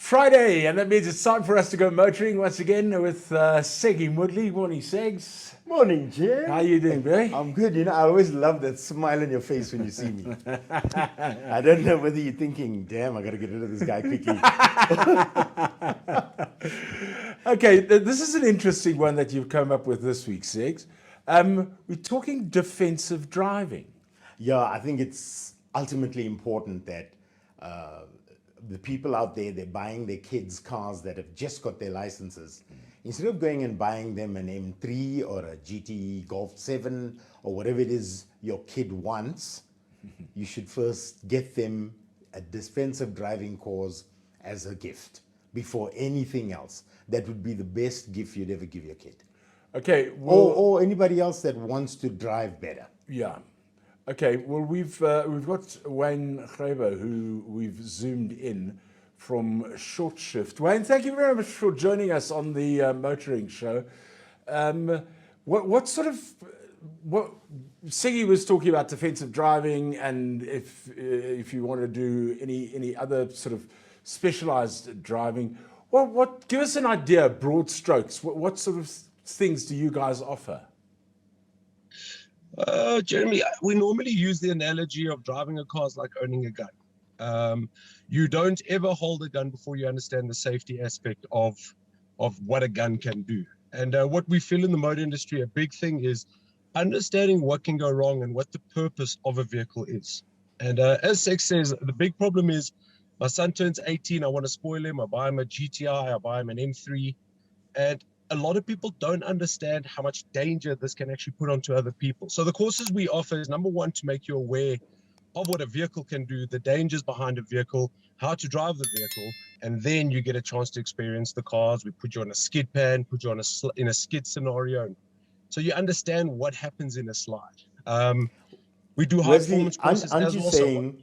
Friday, and that means it's time for us to go motoring once again with Segi Mudley. Morning, Segs. Morning, Jim. How you doing, bro? I'm good. You know, I always love that smile on your face when you see me. I don't know whether you're thinking, damn, I got to get rid of this guy quickly. Okay, this is an interesting one that you've come up with this week, Segs. We're talking defensive driving. Yeah, I think it's ultimately important that the people out there, they're buying their kids cars that have just got their licenses. Instead of going and buying them an M3 or a GT Golf 7 or whatever it is your kid wants, you should first get them a defensive driving course as a gift before anything else. That would be the best gift you'd ever give your kid. Okay, well, Or anybody else that wants to drive better. yeah. Okay, well, we've got Wayne Grebo, who we've zoomed in from Short Shift. Wayne, thank you very much for joining us on the motoring show. What Siggy was talking about defensive driving, and if you want to do any other sort of specialized driving, what give us an idea, broad strokes. What sort of things do you guys offer? Jeremy, we normally use the analogy of driving a car is like owning a gun. You don't ever hold a gun before you understand the safety aspect of what a gun can do. And what we feel in the motor industry, a big thing is understanding what can go wrong and what the purpose of a vehicle is. And as Sex says, the big problem is my son turns 18, I want to spoil him, I buy him a GTI, I buy him an M3, and a lot of people don't understand how much danger this can actually put onto other people. So the courses we offer is, number one, to make you aware of what a vehicle can do, the dangers behind a vehicle, how to drive the vehicle, and then you get a chance to experience the cars. We put you on a skid pan, put you on in a skid scenario, so you understand what happens in a slide. We do high performance courses aren't as you well. saying,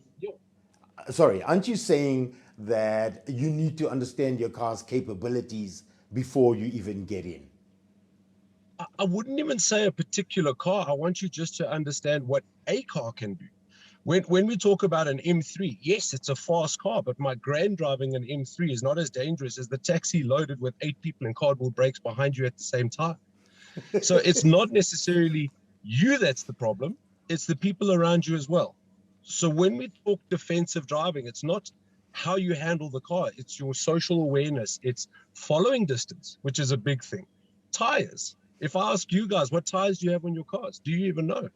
aren't you saying that you need to understand your car's capabilities before you even get in? I wouldn't even say a particular car. I want you just to understand what a car can do. When we talk about an M3, yes, it's a fast car, but my grand driving an M3 is not as dangerous as the taxi loaded with 8 people in cardboard brakes behind you at the same time. So it's not necessarily you that's the problem, it's the people around you as well. So when we talk defensive driving, it's not how you handle the car, it's your social awareness, it's following distance, which is a big thing. Tires. If I ask you guys, what tires do you have on your cars? Do you even know?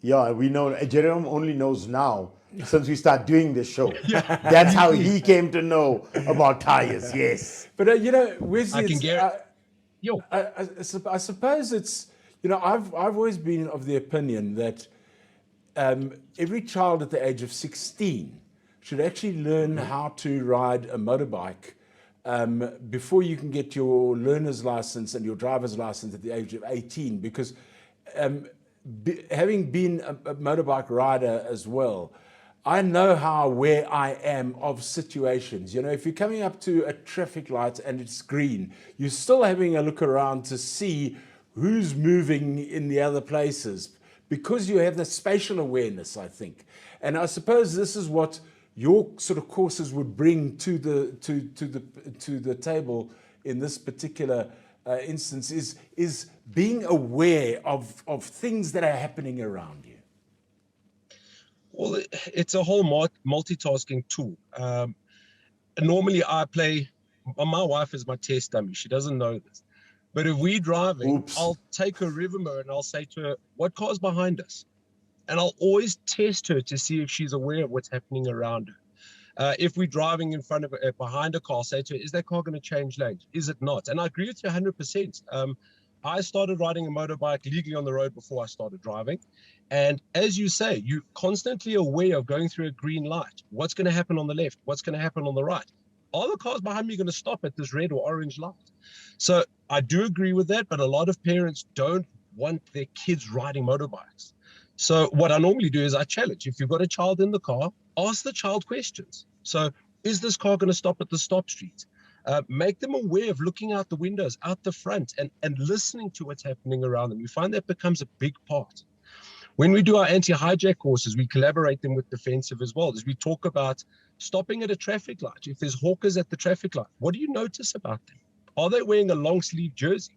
Yeah, we know. Jerome only knows now since we start doing this show. That's how he came to know about tires. Yes. But Wesley, I can guarantee. I suppose it's, I've always been of the opinion that every child at the age of 16 should actually learn how to ride a motorbike before you can get your learner's license and your driver's license at the age of 18, because having been a motorbike rider as well, I know how aware I am of situations. If you're coming up to a traffic light and it's green, you're still having a look around to see who's moving in the other places, because you have the spatial awareness, I think. And I suppose this is what your sort of courses would bring to the table in this particular instance, is being aware of things that are happening around you. Well, it's a whole multitasking tool. Normally my wife is my test dummy. She doesn't know this. But if we're driving, I'll take her river mirror and I'll say to her, what car's behind us? And I'll always test her to see if she's aware of what's happening around her. If we're driving in front of behind a car, say to her, is that car going to change lanes? Is it not? And I agree with you 100%. I started riding a motorbike legally on the road before I started driving. And as you say, you're constantly aware of going through a green light. What's going to happen on the left? What's going to happen on the right? Are the cars behind me going to stop at this red or orange light? So I do agree with that, but a lot of parents don't want their kids riding motorbikes. So what I normally do is I challenge. If you've got a child in the car, ask the child questions. So is this car going to stop at the stop street? Make them aware of looking out the windows, out the front, and listening to what's happening around them. We find that becomes a big part. When we do our anti-hijack courses, we collaborate them with defensive as well. As we talk about stopping at a traffic light. If there's hawkers at the traffic light, what do you notice about them? Are they wearing a long sleeve jersey?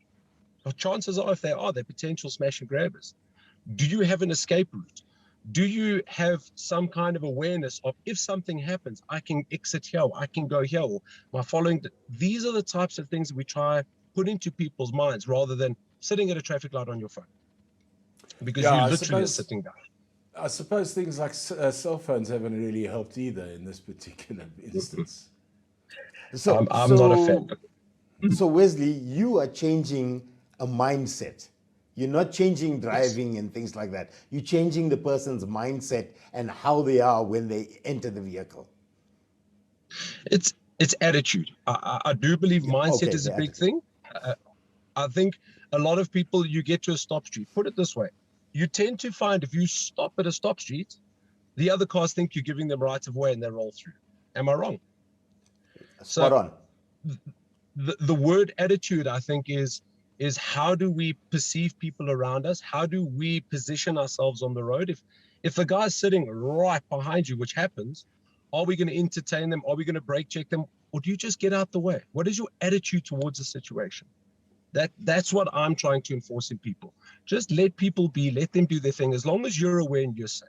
Well, chances are, if they are, they're potential smash and grabbers. Do you have an escape route? Do you have some kind of awareness of, if something happens, I can exit here, or I can go here, or my following? These are the types of things that we try put into people's minds rather than sitting at a traffic light on your phone, because you literally are sitting down. I suppose things like cell phones haven't really helped either in this particular instance. So I'm not a fan. So Wesley, you are changing a mindset. You're not changing driving and things like that. You're changing the person's mindset and how they are when they enter the vehicle. It's attitude. I do believe mindset is a big thing. I think a lot of people, you get to a stop street, put it this way, you tend to find if you stop at a stop street, the other cars think you're giving them right of way and they roll through. Am I wrong? Spot on. The word attitude, I think, is how do we perceive people around us? How do we position ourselves on the road? If the guy's sitting right behind you, which happens, are we going to entertain them? Are we going to brake check them? Or do you just get out the way? What is your attitude towards the situation? That's what I'm trying to enforce in people. Just let people be, let them do their thing, as long as you're aware and you're safe.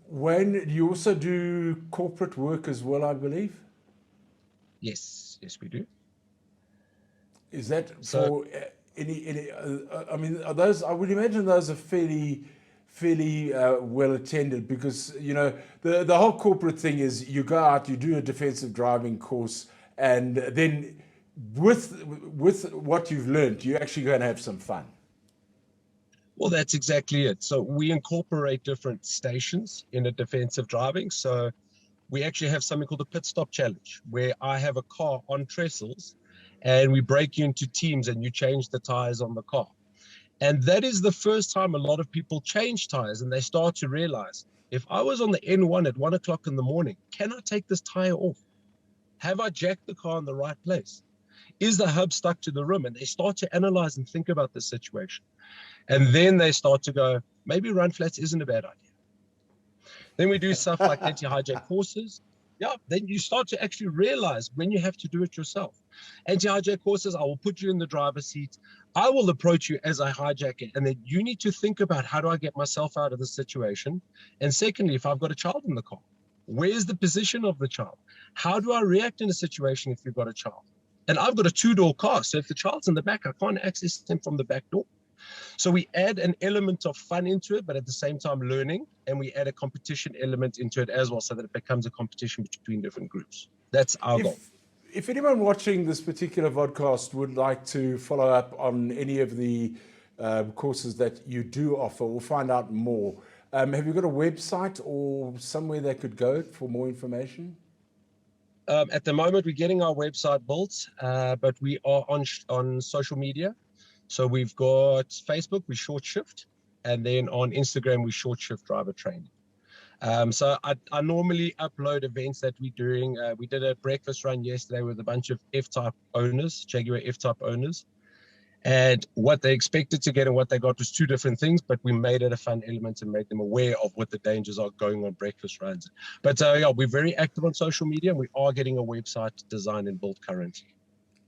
When you also do corporate work as well, I believe? Yes, we do. Is that for any I mean, are those, I would imagine those are fairly well attended, because, you know, the whole corporate thing is you go out, you do a defensive driving course, and then with what you've learned, you're actually going to have some fun. Well, that's exactly it. So we incorporate different stations in a defensive driving. So we actually have something called a pit stop challenge, where I have a car on trestles and we break you into teams and you change the tires on the car. And that is the first time a lot of people change tires, and they start to realize, if I was on the N1 at 1 o'clock in the morning, can I take this tire off? Have I jacked the car in the right place? Is the hub stuck to the rim? And they start to analyze and think about the situation. And then they start to go, maybe run flats isn't a bad idea. Then we do stuff like anti-hijack courses. Yeah, then you start to actually realize when you have to do it yourself. Anti-hijack courses, I will put you in the driver's seat. I will approach you as I hijack it. And then you need to think about, how do I get myself out of the situation? And secondly, if I've got a child in the car, where's the position of the child? How do I react in a situation if you've got a child? And I've got a 2-door car, so if the child's in the back, I can't access them from the back door. So we add an element of fun into it, but at the same time learning, and we add a competition element into it as well, so that it becomes a competition between different groups. That's our goal. If anyone watching this particular podcast would like to follow up on any of the courses that you do offer or find out more, have you got a website or somewhere they could go for more information? At the moment, we're getting our website built, but we are on social media. So we've got Facebook, we Short Shift, and then on Instagram, we Short Shift Driver Training. So I normally upload events that we're doing. We did a breakfast run yesterday with a bunch of F-Type owners, Jaguar F-Type owners. And what they expected to get and what they got was two different things, but we made it a fun element and made them aware of what the dangers are going on breakfast runs. But yeah, we're very active on social media, and we are getting a website designed and built currently.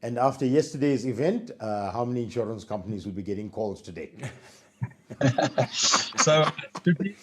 And after yesterday's event, how many insurance companies will be getting calls today? So to be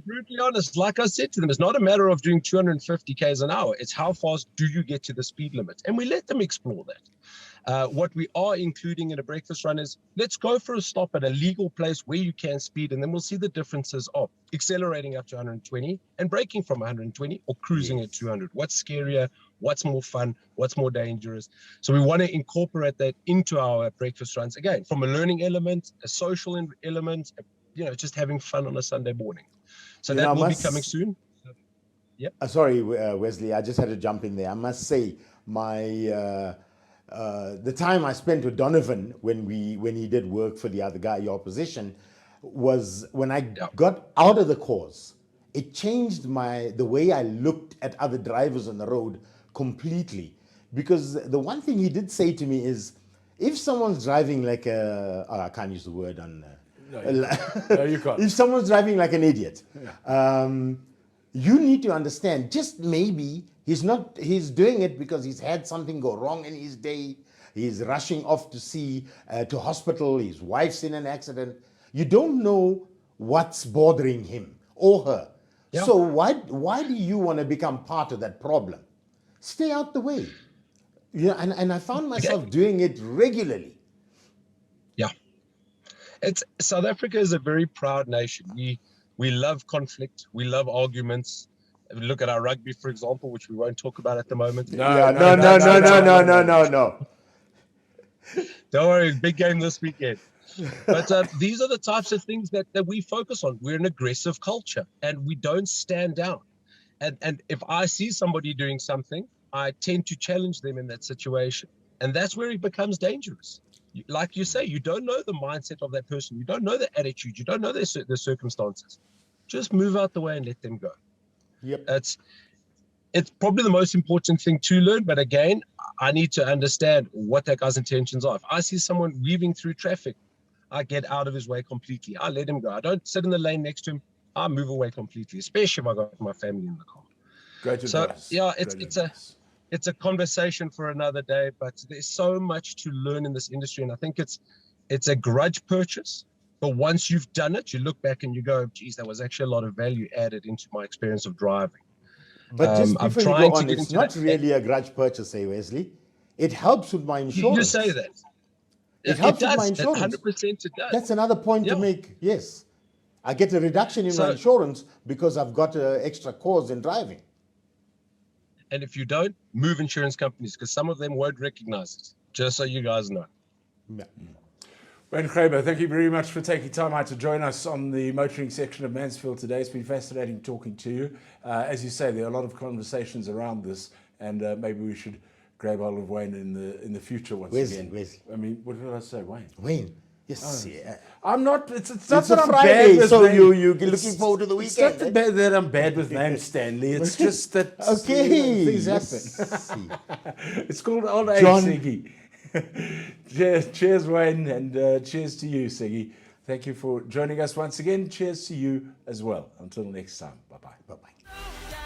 brutally honest, like I said to them, it's not a matter of doing 250 Ks an hour. It's how fast do you get to the speed limit? And we let them explore that. What we are including in a breakfast run is, let's go for a stop at a legal place where you can speed, and then we'll see the differences of accelerating up to 120 and braking from 120 or cruising at 200. What's scarier? What's more fun? What's more dangerous? So we want to incorporate that into our breakfast runs, again, from a learning element, a social element, just having fun on a Sunday morning. So that will be coming soon. Yeah. Sorry, Wesley, I just had to jump in there. I must say, the time I spent with Donovan when he did work for the other guy, your position, was when I got out of the course. It changed the way I looked at other drivers on the road completely. Because the one thing he did say to me is, if someone's driving like I can't use the word on No, you can't. If someone's driving like an idiot, you need to understand, just maybe he's doing it because he's had something go wrong in his day. He's rushing off to to hospital. His wife's in an accident. You don't know what's bothering him or her. Yeah. So why do you want to become part of that problem? Stay out the way. Yeah, and I found myself doing it regularly. Yeah. South Africa is a very proud nation. We love conflict. We love arguments. Look at our rugby, for example, which we won't talk about at the moment. No. Don't worry, big game this weekend. But these are the types of things that we focus on. We're an aggressive culture, and we don't stand down. And if I see somebody doing something, I tend to challenge them in that situation. And that's where it becomes dangerous. Like you say, you don't know the mindset of that person. You don't know the attitude. You don't know their circumstances. Just move out the way and let them go. Yep. It's probably the most important thing to learn. But again, I need to understand what that guy's intentions are. If I see someone weaving through traffic, I get out of his way completely. I let him go. I don't sit in the lane next to him. I move away completely, especially if I got my family in the car. Great advice. Yeah, it's a conversation for another day, but there's so much to learn in this industry. And I think it's a grudge purchase. But once you've done it, you look back and you go, geez, there was actually a lot of value added into my experience of driving. But just I'm before you trying go to on, get it's into not that. really a grudge purchase, Wesley. It helps with my insurance. You say that. It helps with does. my insurance. 100% it does. That's another point to make. Yes. I get a reduction in my insurance because I've got an extra cause in driving. And if you don't, move insurance companies, because some of them won't recognize it, just so you guys know. Yeah. Wayne Graber, thank you very much for taking time out to join us on the motoring section of Mansfield today. It's been fascinating talking to you. As you say, there are a lot of conversations around this, and maybe we should grab hold of Wayne in the future once again. Wesley. I mean, what did I say, Wayne? Wayne. Yes. Oh, Yeah. I'm not. It's not It's that a I'm Friday, bad with so names. you're looking forward to the weekend. It's not that I'm bad with names, Stanley. It's just that Okay. things Yes. happen. It's called old age, John. Siggy. Cheers, Wayne, and cheers to you, Siggy. Thank you for joining us once again. Cheers to you as well. Until next time. Bye-bye. Bye-bye.